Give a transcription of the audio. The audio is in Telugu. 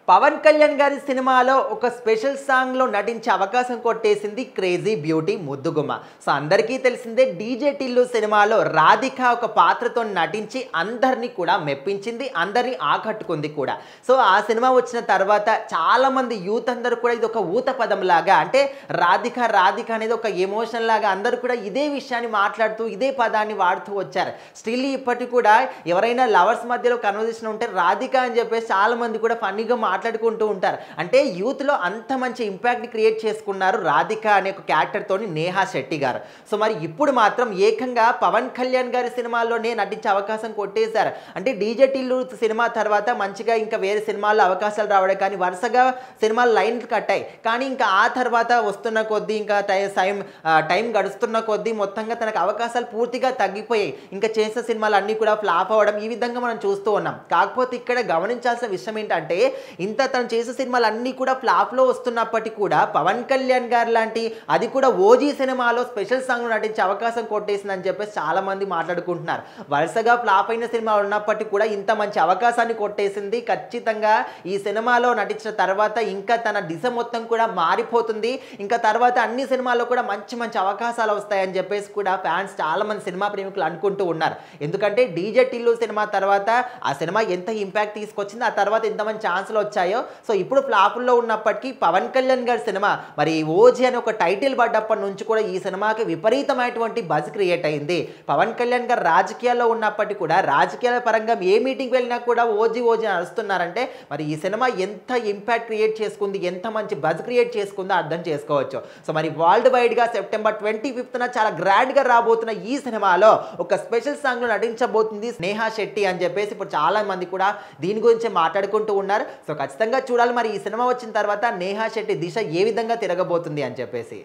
పవన్ కళ్యాణ్ గారి సినిమాలో ఒక స్పెషల్ సాంగ్లో నటించే అవకాశం కొట్టేసింది క్రేజీ బ్యూటీ ముద్దుగుమ్మ. సో అందరికీ తెలిసిందే డీజే టిల్లు సినిమాలో రాధిక ఒక పాత్రతో నటించి అందరినీ కూడా మెప్పించింది, అందరినీ ఆకట్టుకుంది కూడా. సో ఆ సినిమా వచ్చిన తర్వాత చాలామంది యూత్ అందరూ కూడా ఇది ఒక ఊత పదం లాగా, అంటే రాధిక రాధిక అనేది ఒక ఎమోషన్ లాగా అందరూ కూడా ఇదే విషయాన్ని మాట్లాడుతూ ఇదే పదాన్ని వాడుతూ వచ్చారు. స్టిల్ ఇప్పటికి కూడా ఎవరైనా లవర్స్ మధ్యలో కన్వర్జేషన్ ఉంటే రాధిక అని చెప్పేసి చాలామంది కూడా ఫన్నీగా మాట్లాడుకుంటూ ఉంటారు. అంటే యూత్లో అంత మంచి ఇంపాక్ట్ క్రియేట్ చేసుకున్నారు రాధిక అనే ఒక క్యారెక్టర్తోని నేహా శెట్టి గారు. సో మరి ఇప్పుడు మాత్రం ఏకంగా పవన్ కళ్యాణ్ గారి సినిమాల్లోనే నటించే అవకాశం కొట్టేశారు. అంటే డీజే టిల్లు సినిమా తర్వాత మంచిగా ఇంకా వేరే సినిమాల్లో అవకాశాలు రావడం, కానీ వరుసగా సినిమాలు లైన్ కట్టాయి. కానీ ఇంకా ఆ తర్వాత వస్తున్న కొద్దీ ఇంకా టైం గడుస్తున్న కొద్దీ మొత్తంగా తనకు అవకాశాలు పూర్తిగా తగ్గిపోయాయి. ఇంకా చేసిన సినిమాలు అన్నీ కూడా ఫ్లాప్ అవ్వడం ఈ విధంగా మనం చూస్తూ ఉన్నాం. కాకపోతే ఇక్కడ గమనించాల్సిన విషయం ఏంటంటే ఇంత తను చేసే సినిమాలు అన్నీ కూడా ఫ్లాప్లో వస్తున్నప్పటికీ కూడా పవన్ కళ్యాణ్ గారు లాంటి, అది కూడా ఓజీ సినిమాలో స్పెషల్ సాంగ్లో నటించే అవకాశం కొట్టేసిందని చెప్పేసి చాలామంది మాట్లాడుకుంటున్నారు. వరుసగా ఫ్లాప్ అయిన సినిమాలు ఉన్నప్పటికీ కూడా ఇంత మంచి అవకాశాన్ని కొట్టేసింది. ఖచ్చితంగా ఈ సినిమాలో నటించిన తర్వాత ఇంకా తన దిశ మొత్తం కూడా మారిపోతుంది. ఇంకా తర్వాత అన్ని సినిమాల్లో కూడా మంచి మంచి అవకాశాలు వస్తాయని చెప్పేసి కూడా ఫ్యాన్స్ చాలామంది సినిమా ప్రేమికులు అనుకుంటూ ఉన్నారు. ఎందుకంటే డీజే టిల్లు సినిమా తర్వాత ఆ సినిమా ఎంత ఇంపాక్ట్ తీసుకొచ్చింది, ఆ తర్వాత ఎంతమంది ఛాన్సులు వచ్చాయో. సో ఇప్పుడు ఫ్లాపుల్లో ఉన్నప్పటికీ పవన్ కళ్యాణ్ గారి సినిమా మరి ఓజీ అని ఒక టైటిల్ పడ్డప్పటి నుంచి కూడా ఈ సినిమాకి విపరీతమైనటువంటి బజ్ క్రియేట్ అయింది. పవన్ కళ్యాణ్ గారు రాజకీయాల్లో ఉన్నప్పటికీ కూడా రాజకీయాల పరంగా ఏ మీటింగ్కి వెళ్ళినా కూడా ఓజీ ఓజీ అని అరుస్తున్నారంటే మరి ఈ సినిమా ఎంత ఇంపాక్ట్ క్రియేట్ చేసుకుంది, ఎంత మంచి బజ్ క్రియేట్ చేసుకుందో అర్థం చేసుకోవచ్చు. సో మరి వరల్డ్ వైడ్గా సెప్టెంబర్ 25న చాలా గ్రాండ్గా రాబోతున్న ఈ సినిమాలో ఒక స్పెషల్ సాంగ్లో నటించబోతుంది నేహా శెట్టి అని చెప్పేసి ఇప్పుడు చాలా మంది కూడా దీని గురించి మాట్లాడుకుంటూ ఉన్నారు. సో ఖచ్చితంగా చూడాలి మరి ఈ సినిమా వచ్చిన తర్వాత నేహా శెట్టి దిశ ఏ విధంగా తిరగబోతుంది అని చెప్పేసి.